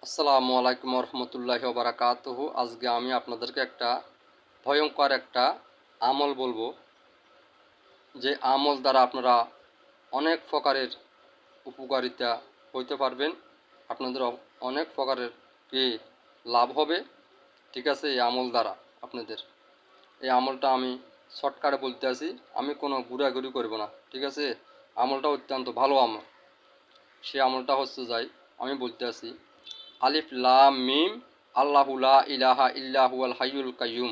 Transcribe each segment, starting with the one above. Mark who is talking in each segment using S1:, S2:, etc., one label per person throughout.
S1: আসসালামু আলাইকুম রহমতুল্লাহি ওয়া বারাকাতুহু। আজকে আমি আপনাদেরকে একটা ভয়ঙ্কর একটা আমল বলবো, যে আমল দ্বারা আপনারা অনেক প্রকারের উপকারিতা হইতে পারবেন, আপনাদের অনেক প্রকারের কি লাভ হবে। ঠিক আছে, এই আমল দ্বারা আপনাদের, এই আমলটা আমি শর্টকাটে বলতে আছি, আমি কোনো ঘুরাঘুরি করব না। ঠিক আছে, আমলটা অত্যন্ত ভালো আমল। সেই আমলটা হচ্ছে যাই, আমি বলতে আছি, আলিফ লাম মিম আল্লাহু লা ইলাহা ইল্লা হুয়াল হাইয়ুল কাইয়ুম।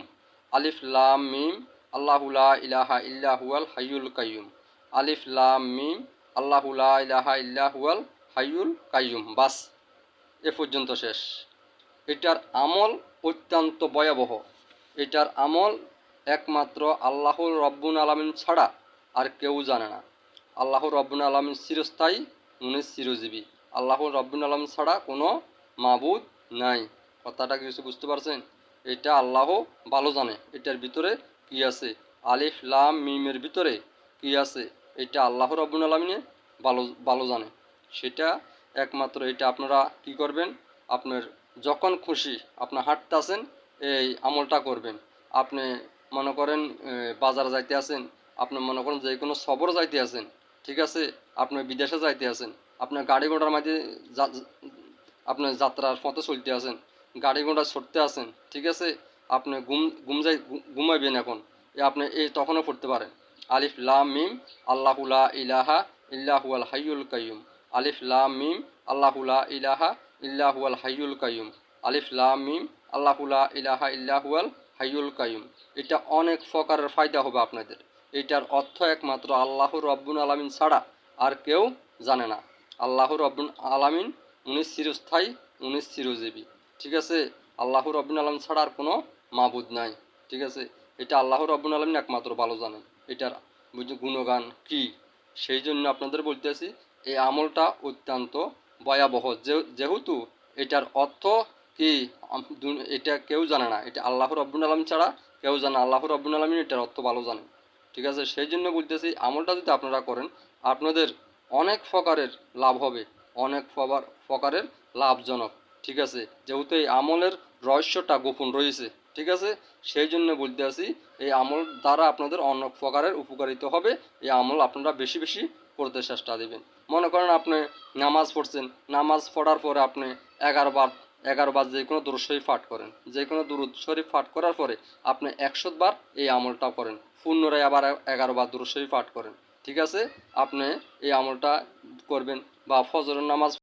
S1: আলিফ লাম মিম আল্লাহু লা ইলাহা ইল্লা হুয়াল হাইয়ুল কাইয়ুম। আলিফ লাম মিম আল্লাহু লা ইলাহা ইল্লা হুয়াল হাইয়ুল কাইয়ুম। বাস, এ পর্যন্ত শেষ। এটার আমল অত্যন্ত ভয়াবহ। এটার আমল একমাত্র আল্লাহর রব্বুল আলামিন ছাড়া আর কেউ জানে না। আল্লাহর রব্বুল আলামিন চিরস্থায়ী, উনি চিরজীবী। আল্লাহর রব্বুল আলামিন ছাড়া কোনো মাবুদ নাই। কথাটা কিছু বুঝতে পারছেন? এটা আল্লাহ ভালো জানে এটার ভিতরে কি আছে। আলিফ লাম মিমের ভিতরে কি আছে এটা আল্লাহ রব্বুল আলামিন ভালো ভালো জানে। সেটা একমাত্র এটা আপনারা কি করবেন, আপনার যখন খুশি আপনার হাঁটতে আছেন এই আমলটা করবেন। আপনি মনে করেন বাজার যাইতে আছেন, আপনি মনে করেন যে কোনো সফর যাইতে আছেন, ঠিক আছে, আপনি বিদেশে যাইতে আছেন, আপনার গাড়ি ঘোড়ার মাঝে আপনি যাত্রার পথে চলতে আছেন, গাড়ি ঘোড়া ছুটতে আছেন, ঠিক আছে, আপনি ঘুমাইবেন এখন, আপনি এই তখনও পড়তে পারেন আলিফ লাম মিম আল্লাহু লা ইলাহা ইল্লা হুয়াল হাইয়ুল কাইয়ুম। আলিফ লাম মিম আল্লাহু লা ইলাহা ইল্লা হুয়াল হাইয়ুল কাইয়ুম। আলিফ লাম মিম আল্লাহু লা ইলাহা ইল্লা হুয়াল হাইয়ুল কাইয়ুম। এটা অনেক প্রকারের ফায়দা হবে আপনাদের। এটার অর্থ একমাত্র আল্লাহ রব্বুল আলামিন ছাড়া আর কেউ জানে না। আল্লাহ রব্বুল আলামিন উনি চিরস্থায়ী, উনি চিরজীবী। ঠিক আছে, আল্লাহ রব্বুল আলামিন ছাড়া আর কোনো মাবুদ নাই। ঠিক আছে, এটা আল্লাহ রব্বুল আলামিন একমাত্র ভালো জানেন এটার গুণগান কি। সেই জন্য আপনাদের বলতেছি এই আমলটা অত্যন্ত ভয়াবহ, যেহেতু এটার অর্থ কি এটা কেউ জানে না। এটা আল্লাহ রব্বুল আলামিন ছাড়া কেউ জানে, আল্লাহ রব্বুল আলামিন এটার অর্থ ভালো জানেন। ঠিক আছে, সেই জন্য বলতেছি আমলটা যদি আপনারা করেন আপনাদের অনেক প্রকারের লাভ হবে, অনেক প্রকারের লাভজনক। ঠিক আছে, যেহেতু এই আমলের রহস্যটা গোপন রয়েছে। ঠিক আছে, সেই জন্য বলতে আছি এই আমল দ্বারা আপনাদের অনেক প্রকারের উপকারিত হবে। এই আমল আপনারা বেশি বেশি করতে চেষ্টা দেবেন। মনে করেন আপনি নামাজ পড়ছেন, নামাজ পড়ার পরে আপনি 11 বার যে কোনো দুরূদ শরীফ পাঠ করেন, যে কোনো দুরূদ শরীফ পাঠ করার পরে আপনি 100 বার এই আমলটা করেন, পুনরায় আবার 11 বার দুরূদ শরীফ পাঠ করেন। ঠিক আছে, আপনি এই আমলটা করবেন। বা ফজরের নামাজ